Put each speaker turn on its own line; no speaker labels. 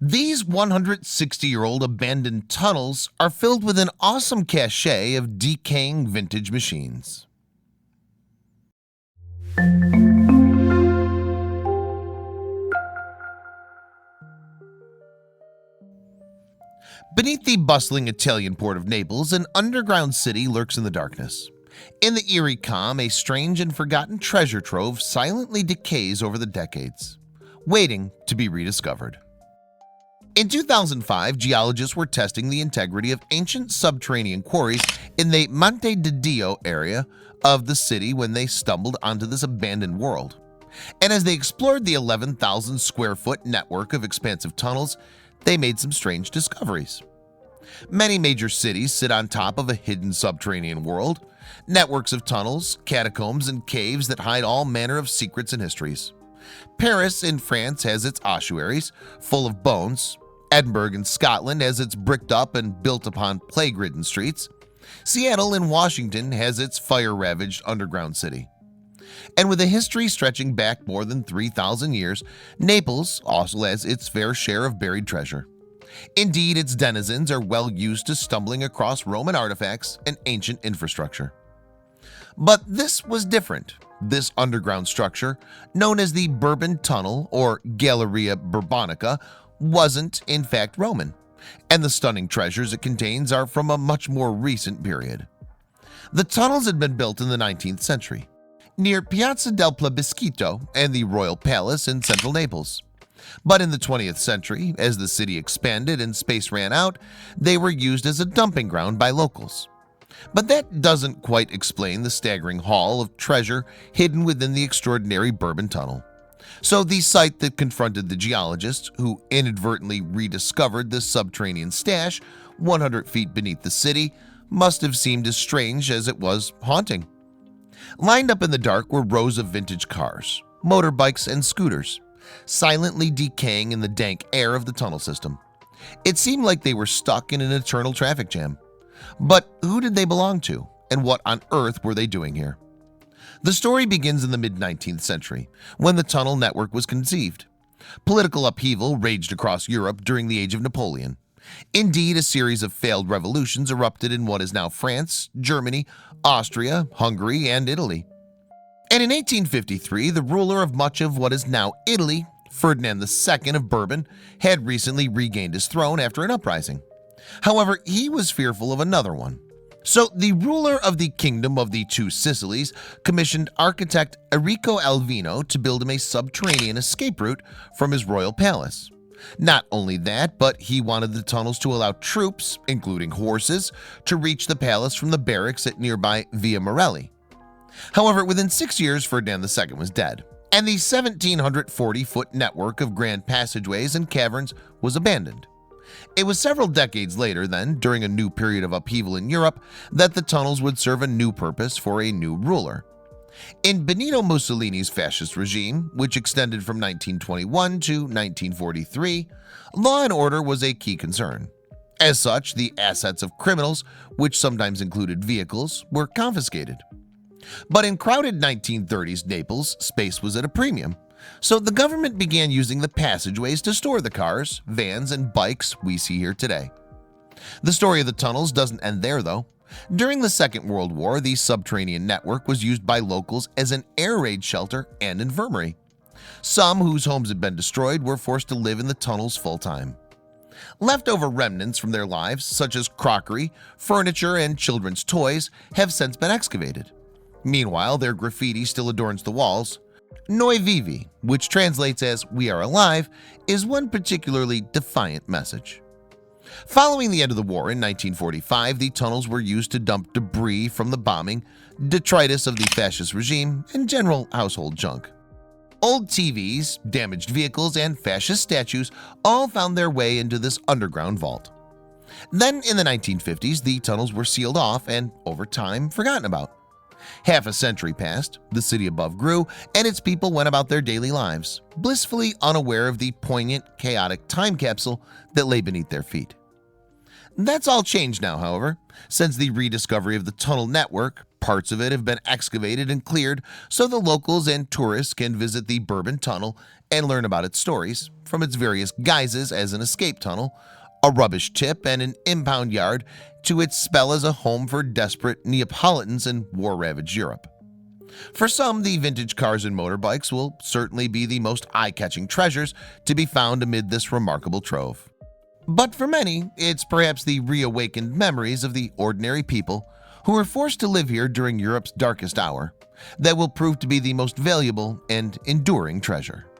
These 160-year-old abandoned tunnels are filled with an awesome cachet of decaying vintage machines. Beneath the bustling Italian port of Naples, an underground city lurks in the darkness. In the eerie calm, a strange and forgotten treasure trove silently decays over the decades, waiting to be rediscovered. In 2005, geologists were testing the integrity of ancient subterranean quarries in the Monte de Dio area of the city when they stumbled onto this abandoned world. And as they explored the 11,000 square foot network of expansive tunnels, they made some strange discoveries. Many major cities sit on top of a hidden subterranean world, networks of tunnels, catacombs, and caves that hide all manner of secrets and histories. Paris in France has its ossuaries, full of bones. Edinburgh in Scotland has its bricked up and built upon plague-ridden streets. Seattle in Washington has its fire-ravaged underground city. And with a history stretching back more than 3,000 years, Naples also has its fair share of buried treasure. Indeed, its denizens are well used to stumbling across Roman artifacts and ancient infrastructure. But this was different. This underground structure, known as the Bourbon Tunnel or Galleria Bourbonica, wasn't in fact Roman, and the stunning treasures it contains are from a much more recent period. The tunnels had been built in the 19th century, near Piazza del Plebiscito and the Royal Palace in central Naples. But in the 20th century, as the city expanded and space ran out, they were used as a dumping ground by locals. But that doesn't quite explain the staggering haul of treasure hidden within the extraordinary Bourbon Tunnel. So the site that confronted the geologists who inadvertently rediscovered this subterranean stash 100 feet beneath the city must have seemed as strange as it was haunting. Lined up in the dark were rows of vintage cars, motorbikes, and scooters, silently decaying in the dank air of the tunnel system. It seemed like they were stuck in an eternal traffic jam. But who did they belong to, and what on earth were they doing here? The story begins in the mid-19th century, when the tunnel network was conceived. Political upheaval raged across Europe during the age of Napoleon. Indeed, a series of failed revolutions erupted in what is now France, Germany, Austria, Hungary, and Italy. And in 1853, the ruler of much of what is now Italy, Ferdinand II of Bourbon, had recently regained his throne after an uprising. However, he was fearful of another one. So the ruler of the Kingdom of the Two Sicilies commissioned architect Enrico Alvino to build him a subterranean escape route from his royal palace. Not only that, but he wanted the tunnels to allow troops, including horses, to reach the palace from the barracks at nearby Via Morelli. However, within 6 years, Ferdinand II was dead, and the 1,740-foot network of grand passageways and caverns was abandoned. It was several decades later then, during a new period of upheaval in Europe, that the tunnels would serve a new purpose for a new ruler. In Benito Mussolini's fascist regime, which extended from 1921 to 1943, law and order was a key concern. As such, the assets of criminals, which sometimes included vehicles, were confiscated. But in crowded 1930s Naples, space was at a premium. So the government began using the passageways to store the cars, vans, and bikes we see here today. The story of the tunnels doesn't end there, though. During the Second World War, the subterranean network was used by locals as an air raid shelter and infirmary. Some whose homes had been destroyed were forced to live in the tunnels full-time. Leftover remnants from their lives, such as crockery, furniture, and children's toys, have since been excavated. Meanwhile, their graffiti still adorns the walls. Noi vivi, which translates as "we are alive," is one particularly defiant message. Following the end of the war in 1945, the tunnels were used to dump debris from the bombing, detritus of the fascist regime, and general household junk. Old TVs, damaged vehicles, and fascist statues all found their way into this underground vault. Then in the 1950s, the tunnels were sealed off and, over time, forgotten about. Half a century passed, the city above grew, and its people went about their daily lives, blissfully unaware of the poignant, chaotic time capsule that lay beneath their feet. That's all changed now, however. Since the rediscovery of the tunnel network, parts of it have been excavated and cleared so the locals and tourists can visit the Bourbon Tunnel and learn about its stories, from its various guises as an escape tunnel, a rubbish tip, and an impound yard, to its spell as a home for desperate Neapolitans in war-ravaged Europe. For some, the vintage cars and motorbikes will certainly be the most eye-catching treasures to be found amid this remarkable trove. But for many, it's perhaps the reawakened memories of the ordinary people who were forced to live here during Europe's darkest hour that will prove to be the most valuable and enduring treasure.